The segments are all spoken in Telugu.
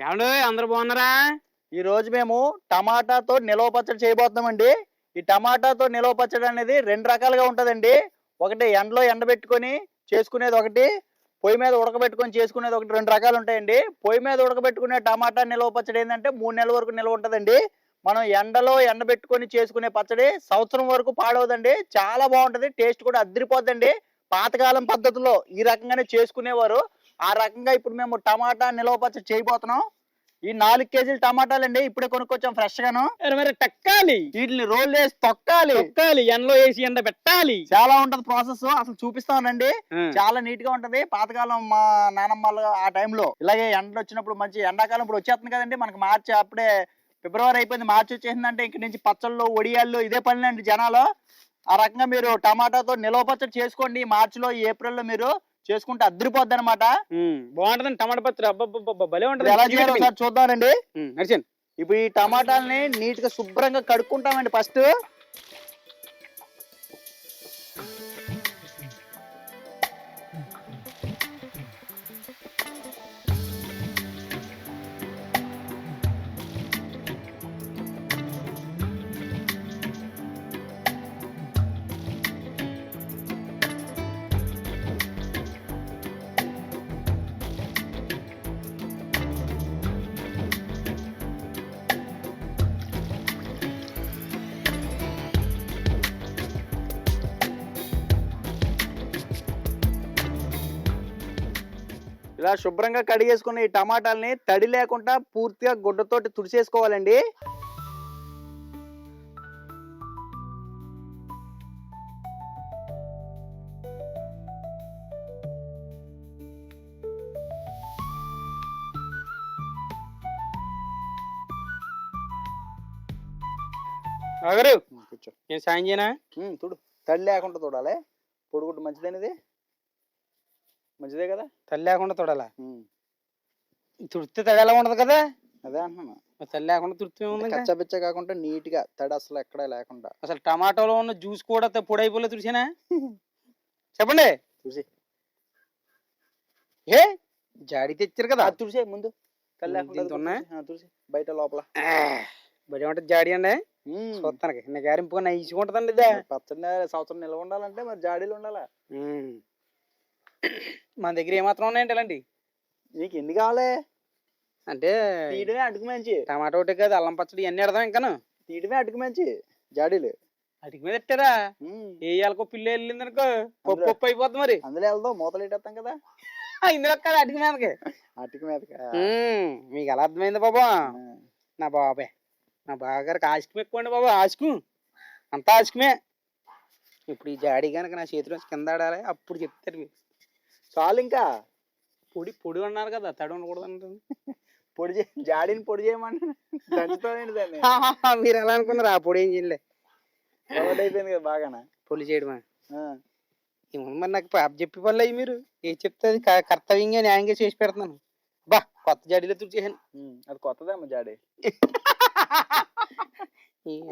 ఏమండి అందరు బాగున్నారా? ఈ రోజు మేము టమాటాతో నిలవ పచ్చడి చేయబోతున్నామండి. ఈ టమాటాతో నిలవ పచ్చడి అనేది 2 రకాలుగా ఉంటదండి. ఒకటి ఎండలో ఎండబెట్టుకొని చేసుకునేది ఒకటి, పొయ్యి మీద ఉడకబెట్టుకొని చేసుకునేది ఒకటి 2 రకాలు ఉంటాయండి. పొయ్యి మీద ఉడకబెట్టుకునే టమాటా నిలవ పచ్చడి ఏంటంటే 3 నెలల వరకు నిలవ ఉంటదండి. మనం ఎండలో ఎండబెట్టుకొని చేసుకునే పచ్చడి సంవత్సరం వరకు పాడవదండి. చాలా బాగుంటది. టేస్ట్ కూడా అదిరిపోద్దండి. పాతకాలం పద్ధతిలో ఈ రకంగానే చేసుకునేవారు. ఆ రకంగా ఇప్పుడు మేము టమాటా నిలవ పచ్చడి చేయబోతున్నాం. ఈ 4 కేజీల టమాటాలండి ఇప్పుడే కొనుక్కొచ్చాం ఫ్రెష్ గాను. మరి టక్కాలి, వీటిని రోల్ వేసి తొక్కాలి, తొక్కాలి, ఎండలో వేసి ఎండ పెట్టాలి. చాలా ఉంటది ప్రాసెస్. అసలు చూపిస్తానండి. ఆ. చాలా నీట్ గా ఉంటది. పాతకాలం మా నానమ్మలు ఆ టైంలో ఇలాగే ఎండ వచ్చినప్పుడు మంచి ఎండాకాలం ఇప్పుడు వచ్చేస్తుంది కదండి. మనకి మార్చి అప్పుడే ఫిబ్రవరి అయిపోయింది, మార్చి వచ్చేసిందంటే ఇంక నుంచి పచ్చళ్ళు వడియాళ్ళు ఇదే పనులండి జనాలు. ఆ రకంగా మీరు టమాటాతో నిలవ పచ్చడి చేసుకోండి. మార్చిలో ఏప్రిల్లో మీరు చేసుకుంటే అద్దరిపోద్ది అనమాట. బాగుంటదండి టమాటా పచ్చడి. అబ్బబ్బబ్బ భలే ఎలా ఉంటది. చేయాలో ఒకసారి చూద్దామండి. నడిచాను. ఇప్పుడు ఈ టమాటాలని నీట్ గా శుభ్రంగా కడుక్కుంటామండి ఫస్ట్. ఇలా శుభ్రంగా కడిగేసుకున్న ఈ టమాటాలని తడి లేకుండా పూర్తిగా గుడ్డతోటి తుడిచేసుకోవాలండి. అగరు కూర్చో. నేను సాయం చేయనా? తుడు. తడి లేకుండా తోడాలి. పొడిగుడ్డు మంచిదేనిది, మంచిదే కదా. తల్లి లేకుండా తొడాలా? తుడితే తడి ఎలా ఉండదు కదా. అదే అంటున్నాను. తల్లి లేకుండా తుడితే ఉంది. కచ్చబిచ్చ కాకుండా నీట్ గా తడి అసలు ఎక్కడా లేకుండా. అసలు టమాటోలో ఉన్న జ్యూస్ కూడా పొడి అయిపోలే తుడిచానా? చెప్పండి. చూసి ఏ జాడి తెచ్చారు కదా, అది తుడిసే ముందు. తడి దీంతో ఉన్నా? లేకుండా తుడిసి బయట లోపల బడి ఉంటుంది జాడి అండి. చూస్తానికి నిన్న గారింపుగా నైసుకుంటుందండి ఇదే. పచ్చడి సంవత్సరం నిల్వ ఉండాలంటే మరి జాడీలు ఉండాలా. మన దగ్గర ఏమాత్రం ఉన్నాయండి ఇలాంటి? నీకు ఎన్ని కావాలి అంటే తీయడమే అటుకు మంచి. టమాటో ఒకటి కాదు, అల్లం పచ్చడి ఇవన్నీ ఎడదాం ఇంకాను. తీయడమే అటుకు మంచి జాడీలు. అటుకు మీద పెట్టారా? ఏ ఇళ్ళకో పిల్ల వెళ్ళింది అనుకో పప్పు పప్పు అయిపోద్ది. మరి అందులో వెళ్దాం, మూతలు ఇట్టేస్తాం కదా. ఇందులో కాదు, అటుకు మీదకి. అటుకు మీదకి మీకు ఎలా అర్థమైంది బాబా? నా బాబాయ్, నా బాగారికి ఆశకం ఎక్కువ అండి బాబా. ఆశకు అంతా ఆశకమే. ఇప్పుడు ఈ జాడి కనుక నా చేతిలో కింద ఆడాలి, అప్పుడు చెప్తారు మీరు. చాలు ఇంకా. పొడి పొడి ఉన్నారు కదా, తడి ఉండకూడదు అంటుంది. పొడి జాడీని పొడి చేయమంటే దంచుతానండి దాన్ని. మీరు ఎలా అనుకున్నారు? ఆ పొడి ఏం చేయలే, అలవాటు అయిపోయింది కదా బాగానా పొడి చేయడమా. మరి నాకు చెప్పి పనులు అయ్యి మీరు ఏం చెప్తే అది కర్తవ్యంగా న్యాయంగా చేసి పెడుతున్నాను. బా కొత్త జాడీలో తుడిచేసాను. అది కొత్తదేమో జాడీ.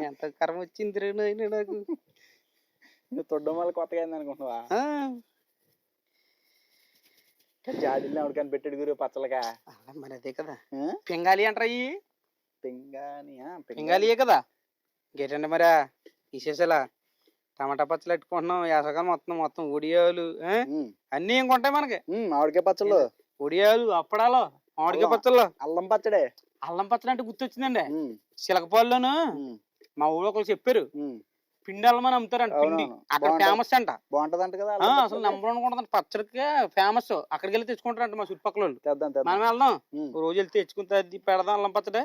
ఎంత కర్మ వచ్చింది నాకు. నువ్వు తొడ్డం వల్ల కొత్తగా అయింది అనుకుంటున్నావా? జాడీలు ఎవరికైనా పెట్టాడు గురు పచ్చలగా. మరి అదే కదా పింగాలి అంటారా? అయ్యి పింగాలియే కదా. ఇంకేటండి మరి విశేషాలా? టమాటా పచ్చలు పెట్టుకుంటున్నాం. వేసవకాలం మొత్తం మొత్తం ఒడియాలు అన్ని ఏం కొంటాయి మనకి. మామిడికాయ పచ్చళ్ళు, ఒడియాలు, అప్పడాలు, మామిడికాయ పచ్చళ్ళు, అల్లం పచ్చడే. అల్లం పచ్చడి అంటే గుర్తొచ్చిందండి. చిలకపాలులోను మా ఊళ్ళో ఒకరు చెప్పారు, పిండి అల్లం అని అమ్ముతారంట. పిండి అక్కడ ఫేమస్ అంట. బాగుంటదంట కదా అసలు నెంబర్ వన్ పచ్చడికి ఫేమస్. అక్కడికి వెళ్ళి తెచ్చుకుంటారంట మా చుట్టుపక్కల వాళ్ళు. మనం వెళ్దాం రోజు వెళ్తే తెచ్చుకుంటే పెడదాం అల్లం పచ్చడి.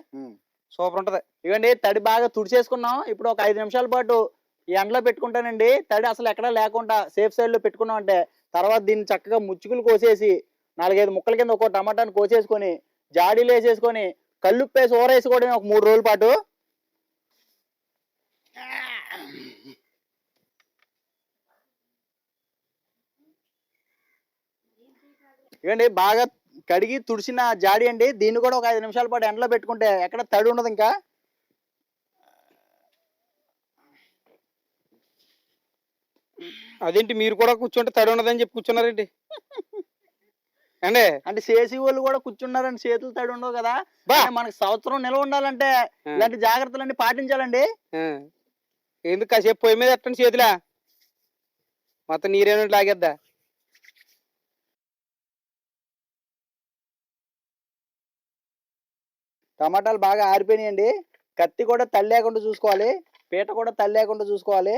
సూపర్ ఉంటది. ఇవ్వండి తడి బాగా తుడిచేసుకున్నాం. ఇప్పుడు ఒక 5 నిమిషాల పాటు ఈ ఎండలో పెట్టుకుంటానండి. తడి అసలు ఎక్కడా లేకుండా సేఫ్ సైడ్ లో పెట్టుకున్నాం అంటే తర్వాత దీన్ని చక్కగా ముచ్చుకులు కోసేసి 4-5 ముక్కల కింద ఒక్కో టమాటాను కోసేసుకొని జాడీలు వేసేసుకొని కల్లుప్పేసి ఊరేసుకోవడం ఒక 3 రోజుల పాటు. ఇవ్వండి బాగా కడిగి తుడిసిన జాడి అండి. దీన్ని కూడా ఒక 5 నిమిషాల పాటు ఎండలో పెట్టుకుంటే ఎక్కడ తడి ఉండదు ఇంకా. అదేంటి మీరు కూడా కూర్చుంటే తడి ఉండదని చెప్పి కూర్చున్నారేంటి? అంటే అంటే చేసి వాళ్ళు కూడా కూర్చున్నారని చేతులు తడి ఉండవు కదా, బా అంటే మనకి సంవత్సరం నిల్వ ఉండాలంటే ఇలాంటి జాగ్రత్తలన్నీ పాటించాలండి. ఎందుకు కాసేపు పొయ్యి మీద ఎట్టండి చేతులా మొత్తం నీరేనో లాగేద్దా. టమాటాలు బాగా ఆరిపోయినాయండి. కత్తి కూడా తల్లి లేకుండా చూసుకోవాలి, పీట కూడా తల్లి లేకుండా చూసుకోవాలి.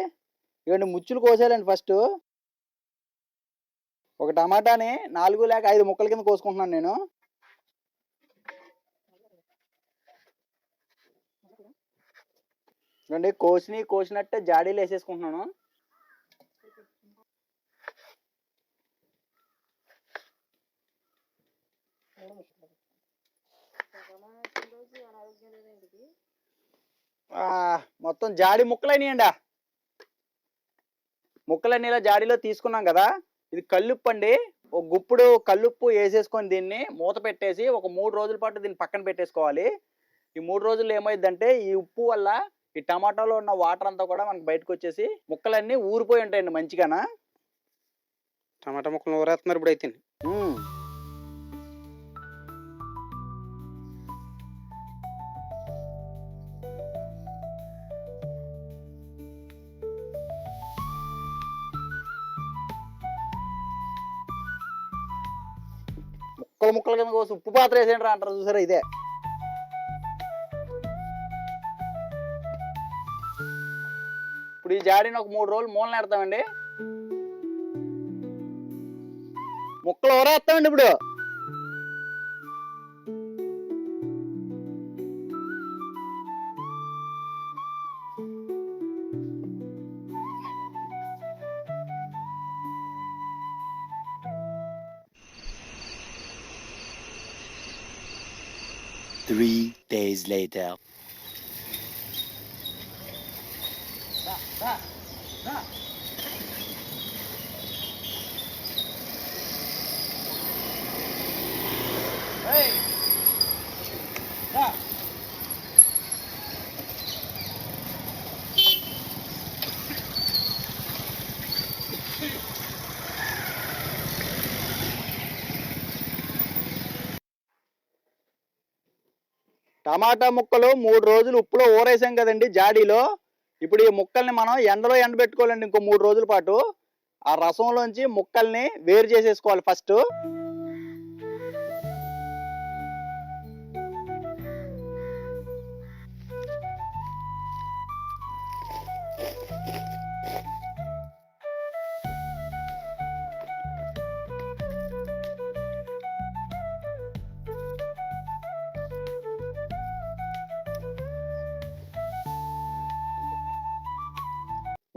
ఇవన్నీ ముచ్చులు కోసేయాలండి. ఫస్ట్ ఒక టమాటాని 4 లేక 5 ముక్కల కింద కోసుకుంటున్నాను నేను. చూడండి, కోసినట్టే జాడీలు వేసేసుకుంటున్నాను. మొత్తం జాడి ముక్కలైనాయండి. ముక్కలన్నీ ఇలా జాడీలో తీసుకున్నాం కదా, ఇది కల్లుప్పు అండి. ఒక గుప్పుడు కల్లుప్పు వేసేసుకొని దీన్ని మూత పెట్టేసి ఒక 3 రోజుల పాటు దీన్ని పక్కన పెట్టేసుకోవాలి. ఈ 3 రోజులు ఏమైందంటే ఈ ఉప్పు వల్ల ఈ టమాటాలో ఉన్న వాటర్ అంతా కూడా మనకు బయటకు వచ్చేసి ముక్కలన్నీ ఊరిపోయి ఉంటాయండి మంచిగానా. టమాటా ముక్కలు ఊరేస్తున్నారు ఇప్పుడు అయితే. ముక్కల కింద కోసి ఉప్పు పాత్ర వేసేయండి అంటారు చూసారా, ఇదే. ఇప్పుడు ఈ జాడీని ఒక 3 రోజులు మూలన పెడతామండి. ముక్కలు ఊరేస్తామండి ఇప్పుడు. Three days later. టమాటా ముక్కలు 3 రోజులు ఉప్పులో ఊరేసాం కదండి జాడీలో. ఇప్పుడు ఈ ముక్కల్ని మనం ఎండలో ఎండబెట్టుకోవాలండి ఇంకో 3 రోజుల పాటు. ఆ రసంలోంచి ముక్కల్ని వేరు చేసేసుకోవాలి ఫస్ట్.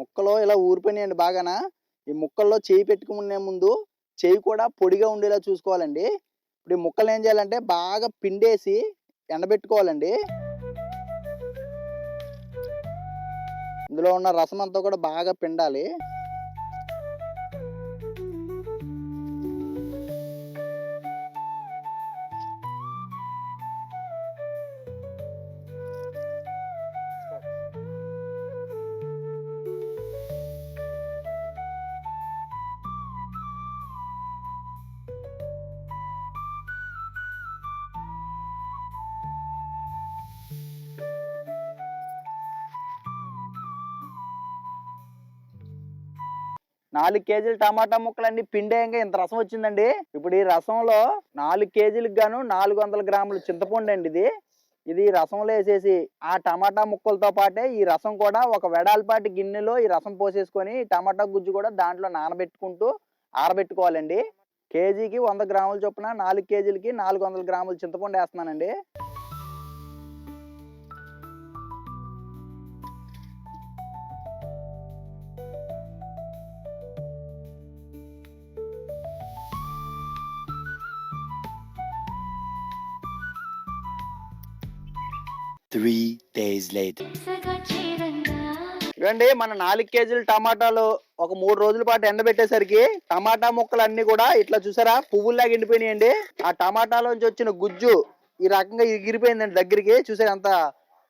ముక్కలో ఇలా ఊరిపోయినాయండి బాగానా. ఈ ముక్కల్లో చేయి పెట్టుకునే ముందు చేయి కూడా పొడిగా ఉండేలా చూసుకోవాలండి. ఇప్పుడు ఈ ముక్కలు ఏం చేయాలంటే బాగా పిండేసి ఎండబెట్టుకోవాలండి. ఇందులో ఉన్న రసం అంతా కూడా బాగా పిండాలి. నాలుగు కేజీల టమాటా ముక్కలన్నీ పిండేయంగా ఇంత రసం వచ్చిందండి. ఇప్పుడు ఈ రసంలో 4 కేజీలకు గాను 400 గ్రాములు చింతపండు అండి ఇది. ఇది రసంలో వేసేసి ఆ టమాటా ముక్కలతో పాటే ఈ రసం కూడా ఒక వెడల్పాటి గిన్నెలో ఈ రసం పోసేసుకొని టమాటా గుజ్జు కూడా దాంట్లో నానబెట్టుకుంటూ ఆరబెట్టుకోవాలండి. కేజీకి 100 గ్రాముల చొప్పున 4 కేజీలకి 400 గ్రాముల చింతపండు వేస్తున్నానండి. Three days later. ఇవ్వండి మన 4 కేజీల టమాటాలు ఒక 3 రోజుల పాటు ఎండబెట్టేసరికి టమాటా ముక్కలు అన్ని కూడా ఇట్లా చూసారా పువ్వుల్లాగా ఎండిపోయినాయండి. ఆ టమాటాలోంచి వచ్చిన గుజ్జు ఈ రకంగా ఎగిరిపోయిందండి దగ్గరికి. చూసారా ఎంత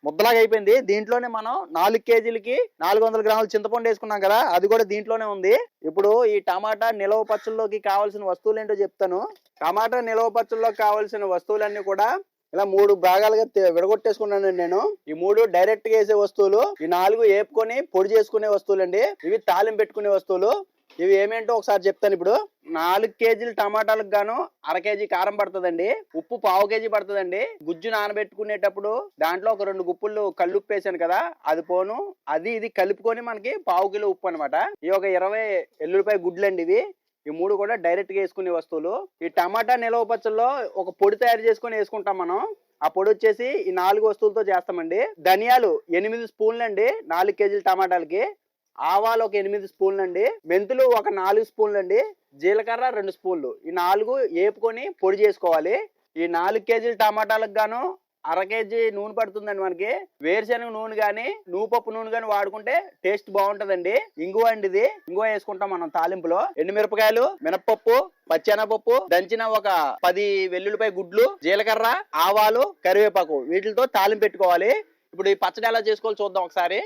ముద్దలాగా అయిపోయింది. దీంట్లోనే మనం 4 కేజీలకి 400 గ్రాముల చింతపండు వేసుకున్నాం కదా, అది కూడా దీంట్లోనే ఉంది. ఇప్పుడు ఈ టమాటా నిలవ పచ్చళ్ళలోకి కావాల్సిన వస్తువులు ఏంటో చెప్తాను. టమాటా నిలవ పచ్చళ్ళలోకి కావాల్సిన వస్తువులన్నీ కూడా ఇలా 3 భాగాలుగా విడగొట్టేసుకున్నానండి నేను. ఈ 3 డైరెక్ట్ గా వేసే వస్తువులు, ఈ 4 వేపుకొని పొడి చేసుకునే వస్తువులు అండి. ఇవి తాలింపు పెట్టుకునే వస్తువులు. ఇవి ఏమేంటో ఒకసారి చెప్తాను. ఇప్పుడు 4 కేజీల టమాటాలకు గాను 1/2 కేజీ కారం పడుతుందండి. ఉప్పు 1/2 కేజీ పడుతుందండి. గుజ్జు నానబెట్టుకునేటప్పుడు దాంట్లో ఒక 2 గుప్పులు కల్లుప్పు వేసాను కదా, అది పోను. అది ఇది కలుపుకొని మనకి 1/2 కిలో ఉప్పు అనమాట. ఇవి ఒక 20 ఎల్లుల్లిపాయ గుడ్లు అండి. ఇవి ఈ 3 కూడా డైరెక్ట్ గా వేసుకునే వస్తువులు. ఈ టమాటా నిలవ పచ్చల్లో ఒక పొడి తయారు చేసుకొని వేసుకుంటాం మనం. ఆ పొడి వచ్చేసి ఈ 4 వస్తువులతో చేస్తామండి. ధనియాలు 8 స్పూన్లు అండి 4 కేజీల టమాటాలకి. ఆవాలు ఒక 8 స్పూన్లు అండి. మెంతులు ఒక 4 స్పూన్లు అండి. జీలకర్ర 2 స్పూన్లు. ఈ 4 వేపుకొని పొడి చేసుకోవాలి. ఈ 4 కేజీల టమాటాలకు గాను 1/2 కేజీ నూనె పడుతుందండి మనకి. వేరుశనగ నూనె గాని నువ్వుపప్పు నూనె గాని వాడుకుంటే టేస్ట్ బాగుంటదండి. ఇంగువ అండి ఇది. ఇంగువ వేసుకుంటాం మనం తాలింపులో. ఎండుమిరపకాయలు, మినపప్పు, పచ్చెనపప్పు, దంచిన ఒక 10 వెల్లుల్లిపాయ గుడ్లు, జీలకర్ర, ఆవాలు, కరివేపాకు, వీటితో తాలింపు పెట్టుకోవాలి. ఇప్పుడు ఈ పచ్చడి ఎలా చేసుకోవాలి చూద్దాం ఒకసారి.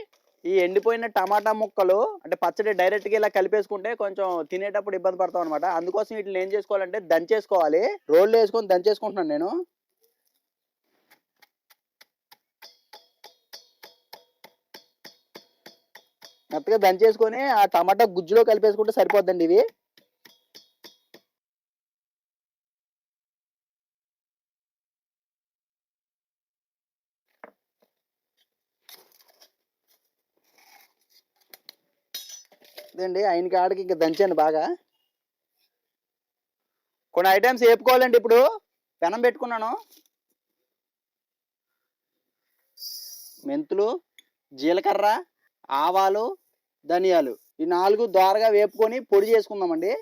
ఈ ఎండిపోయిన టమాటా ముక్కలు అంటే పచ్చడి డైరెక్ట్ గా ఇలా కలిపేసుకుంటే కొంచెం తినేటప్పుడు ఇబ్బంది పడతాం అనమాట. అందుకోసం వీటిని ఏం చేసుకోవాలంటే దంచేసుకోవాలి. రోల్లో వేసుకొని దంచేసుకుంటున్నాను నేను. మెత్తగా దంచేసుకొని ఆ టమాటా గుజ్జులో కలిపేసుకుంటే సరిపోద్దండి ఇవి. ఇదండి ఆయన కాడికి ఇంకా దంచాను బాగా. కొన్ని ఐటమ్స్ వేపుకోవాలండి. ఇప్పుడు పెనం పెట్టుకున్నాను. మెంతులు, జీలకర్ర, ఆవాలు, ధనియాలు, ఈ 4 దోరగా వేపుకొని పొడి చేసుకుందామండి.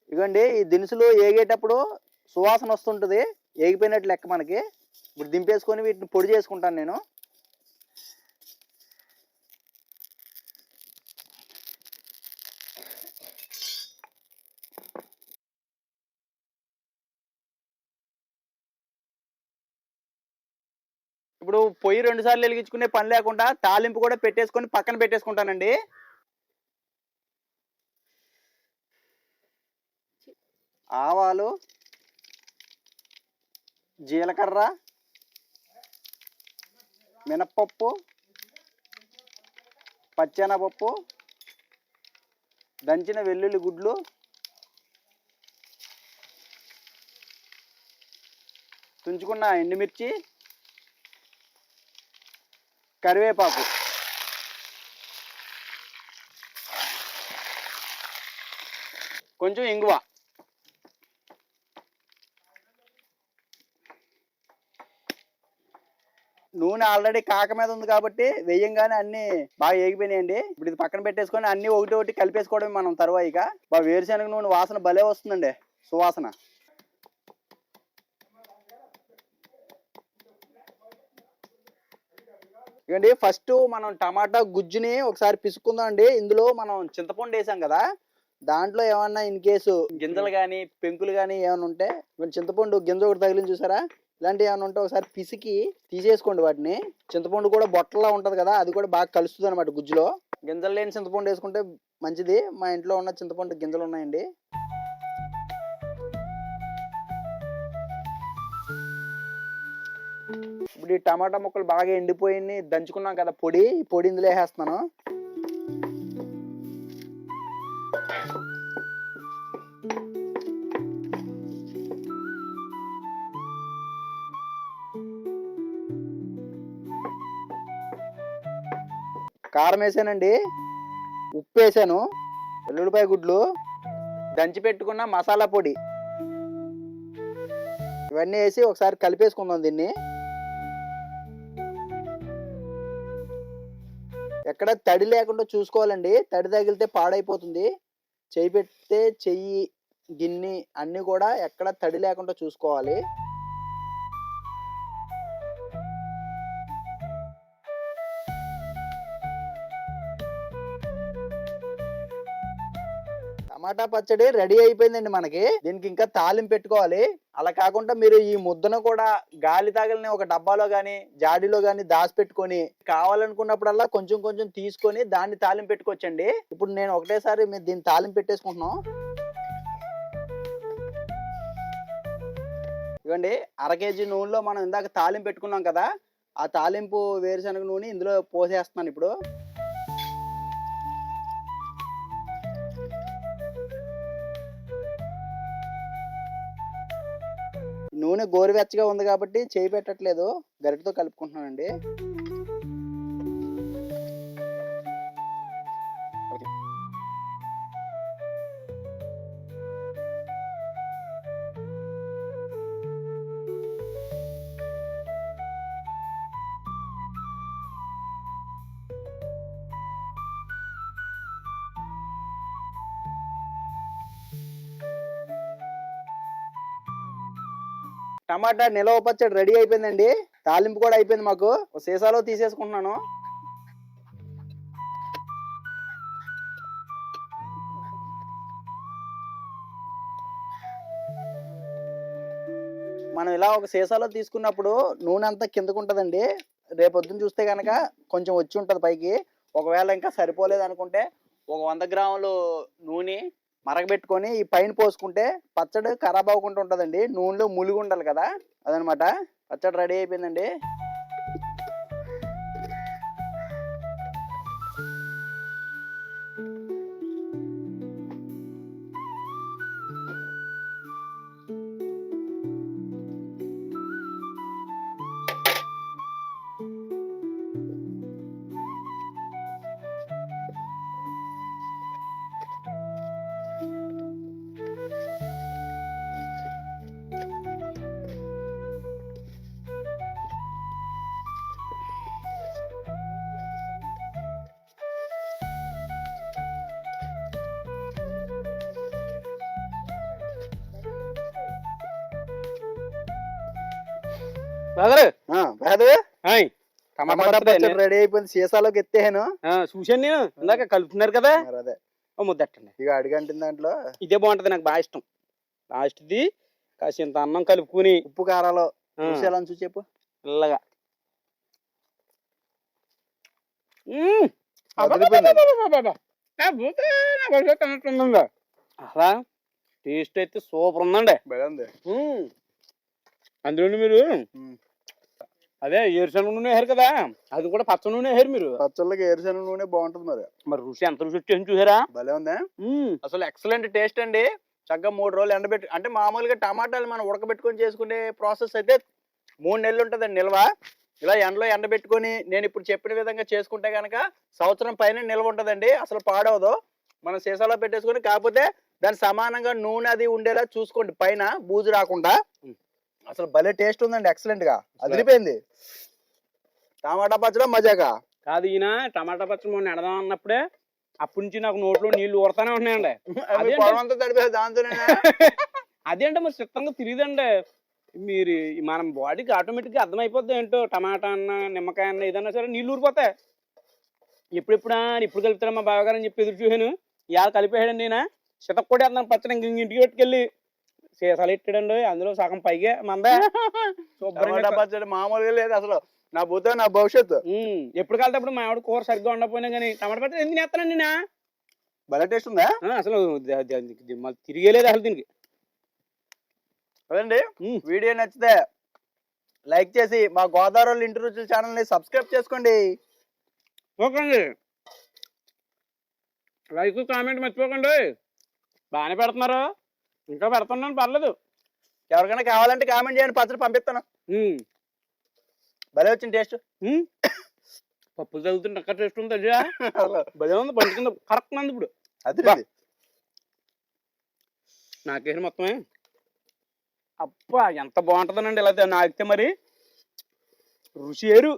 ఇదిగోండి ఈ దినుసులు ఏగేటప్పుడు సువాసన వస్తుంటుంది. ఏగిపోయినట్లు లెక్క మనకి. ఇప్పుడు దింపేసుకొని వీటిని పొడి చేసుకుంటాను నేను. ఇప్పుడు పొయ్యి 2 సార్లు వెలిగించుకునే పని లేకుండా తాలింపు కూడా పెట్టేసుకొని పక్కన పెట్టేసుకుంటానండి. ఆవాలు, జీలకర్ర, మినప్పప్పు, పచ్చెనపప్పు, దంచిన వెల్లుల్లి గుడ్లు, తుంచుకున్న ఎండుమిర్చి, కరివేపాకు, కొంచెం ఇంగువ. నూనె ఆల్రెడీ కాక మీద ఉంది కాబట్టి వేయంగానే అన్ని బాగా ఏగిపోయినాయండి. ఇప్పుడు ఇది పక్కన పెట్టేసుకొని అన్ని ఒకటి ఒకటి కలిపేసుకోవడం మనం తరువాయిగా. బాగా వేరుశనగ నూనె వాసన భలే వస్తుందండి, సువాసన. ఇవ్వండి ఫస్ట్ మనం టమాటా గుజ్జుని ఒకసారి పిసుక్కుందాం అండి. ఇందులో మనం చింతపండు వేసాం కదా, దాంట్లో ఏమన్నా ఇన్ కేసు గింజలు కానీ పెంకులు కానీ ఏమైనా ఉంటే, చింతపండు గింజ ఒకటి తగిలింది చూసారా, ఇలాంటివి ఏమైనా ఉంటే ఒకసారి పిసికి తీసేసుకోండి వాటిని. చింతపండు కూడా బొట్టలా ఉంటది కదా, అది కూడా బాగా కలుస్తుంది అనమాట గుజ్జులో. గింజలు లేని చింతపండు వేసుకుంటే మంచిది. మా ఇంట్లో ఉన్న చింతపండు గింజలు ఉన్నాయండి. ఇప్పుడు ఈ టమాటా ముక్కలు బాగా ఎండిపోయి దంచుకున్నాం కదా పొడి, ఈ పొడి ఇందులో వేసేస్తున్నాను. కారం వేసానండి, ఉప్పు వేసాను, వెల్లుల్లిపాయ గుడ్లు, దంచి పెట్టుకున్న మసాలా పొడి, ఇవన్నీ వేసి ఒకసారి కలిపేసుకుందాం దీన్ని. ఎక్కడ తడి లేకుండా చూసుకోవాలండి, తడి తగిలితే పాడైపోతుంది. చెయ్యి పెడితే చెయ్యి, గిన్నె అన్ని కూడా ఎక్కడ తడి లేకుండా చూసుకోవాలి. టమాటా పచ్చడి రెడీ అయిపోయిందండి మనకి. దీనికి ఇంకా తాలింపు పెట్టుకోవాలి. అలా కాకుండా మీరు ఈ ముద్దను కూడా గాలి తగిలిన ఒక డబ్బాలో గాని జాడీలో గాని దాచిపెట్టుకొని కావాలనుకున్నప్పుడల్లా కొంచెం కొంచెం తీసుకొని దాన్ని తాలింపు పెట్టుకోవచ్చండి. ఇప్పుడు నేను ఒకటేసారి మీరు దీన్ని తాలింపు పెట్టేసుకుంటున్నాం. ఇవ్వండి, 1/2 కేజీ నూనెలో మనం ఇందాక తాలింపు పెట్టుకున్నాం కదా, ఆ తాలింపు వేరుశనగ నూనె ఇందులో పోసేస్తున్నాను ఇప్పుడు. నూనె గోరువెచ్చగా ఉంది కాబట్టి చేయి పెట్టట్లేదు, గరిటతో కలుపుకుంటున్నానండి. టమాటా నిలవ పచ్చడి రెడీ అయిపోయిందండి. తాలింపు కూడా అయిపోయింది మాకు. ఒక సీసాలో తీసేసుకుంటున్నాను. మనం ఇలా ఒక సీసాలో తీసుకున్నప్పుడు నూనె అంతా కిందకు ఉంటుందండి. రేపొద్దున చూస్తే కనుక కొంచెం వచ్చి ఉంటుంది పైకి. ఒకవేళ ఇంకా సరిపోలేదు అనుకుంటే ఒక 100 గ్రాములు నూనె మరగబెట్టుకొని ఈ పైన పోసుకుంటే పచ్చడి ఖరాబ్ అవ్వకుండా ఉంటుందండి. నూనెలో ములిగి ఉండాలి కదా, అదనమాట. పచ్చడి రెడీ అయిపోయిందండి. టమాటా పచ్చడి రెడీ అయిపోయింది, సీసాలోకి ఎత్తేను. చూశాను నేను ఇందాక కలుపుతున్నారు కదా. అదే ముద్దట్టండి ఇక అడిగంటింది దాంట్లో. ఇదే బాగుంటది, నాకు బాగా ఇష్టం. లాస్ట్ది కాసింత అన్నం కలుపుకుని ఉప్పు కారాలు ఎలా చూసి చెప్పు. ఇల్లగా అలా టేస్ట్ అయితే సూపర్ ఉందండి. అందులో మీరు అదే ఏరుశనగ నూనె వేసారు కదా, అది కూడా పచ్చ నూనె వేసారు మీరు. పచ్చళ్ళకి ఏరుశనగ నూనె బాగుంటుంది. మరి రుచి ఎంత రుచి వచ్చి చూసారా? భలే ఉందా, అసలు ఎక్సలెంట్ టేస్ట్ అండి. చక్కగా 3 రోజులు ఎండబెట్టి, అంటే మామూలుగా టమాటాలు మనం ఉడకబెట్టుకొని చేసుకునే ప్రాసెస్ అయితే 3 నెలలు ఉంటుందండి నిల్వ. ఇలా ఎండలో ఎండబెట్టుకొని నేను ఇప్పుడు చెప్పిన విధంగా చేసుకుంటే కనుక సంవత్సరం పైన నిల్వ ఉంటుందండి, అసలు పాడవదు. మనం సీసాలో పెట్టేసుకొని, కాకపోతే దాని సమానంగా నూనె అది ఉండేలా చూసుకోండి, పైన బూజు రాకుండా. అసలు భలే టేస్ట్ ఉందండి, ఎక్సలెంట్ గా అదిరిపోయింది. టమాటా పచ్చడి మజాగా కాదు, ఈయన టమాటా పచ్చడి మొన్న ఎడదాం అన్నప్పుడే అప్పటి నుంచి నాకు నోట్లో నీళ్లు ఊరుతానే ఉన్నాయండి. అదేంటే మరి చిత్తంగా తిరిగిదండి. మీరు మనం బాడీకి ఆటోమేటిక్ గా అర్థమైపోద్ది ఏంటో, టమాటా అన్న నిమ్మకాయ అన్న ఏదన్నా సరే నీళ్ళు ఊరిపోతాయి. ఎప్పుడెప్పుడా ఇప్పుడు కలుపుతాడు మా బావగారు అని చెప్పి ఎదురు చూసాను. ఇవాళ కలిపేయడండి ఈయన. చితక్ కూడా అన్నాను పచ్చడి ఇంటికి పెట్టుకెళ్ళి సీసాలు ఎట్టాడండి, అందులో సగం పైగా మందే. టమాటా పచ్చడి మామూలుగా లేదు అసలు. నా భూతో నా భవిష్యత్తు. ఎప్పుడు కలిటప్పుడు మా ఆవిడ కూర సరిగ్గా ఉండకపోయినా కానీ టమాటా పచ్చడి ఎందుకు చేస్తానండి నా భలే టేస్ట్ ఉందా అసలు. తిరిగేలేదు అసలు దీనికి. అదండి, వీడియో నచ్చితే లైక్ చేసి మా గోదావరి ఇంటి రుచుల ఛానల్ ని సబ్స్క్రైబ్ చేసుకోండి. ఓకే అండి, లైక్ కామెంట్ మర్చిపోకండి. బాగానే పెడుతున్నారు, ఇంకా పెడుతున్నాను, పర్లేదు. ఎవరికైనా కావాలంటే కామెంట్ చేయండి, పచ్చడి పంపిస్తాను. భలే వచ్చింది టేస్ట్. పప్పులు చదువుతుంటే అక్కడ టేస్ట్ ఉంది తెలుసా, భలే ఉంది. పండుకుంది కరెక్ట్ ఉంది ఇప్పుడు. అది నాకేసి మొత్తమే అబ్బా ఎంత బాగుంటుందనండి ఇలా నాకితే. మరి రుచి ఏరు.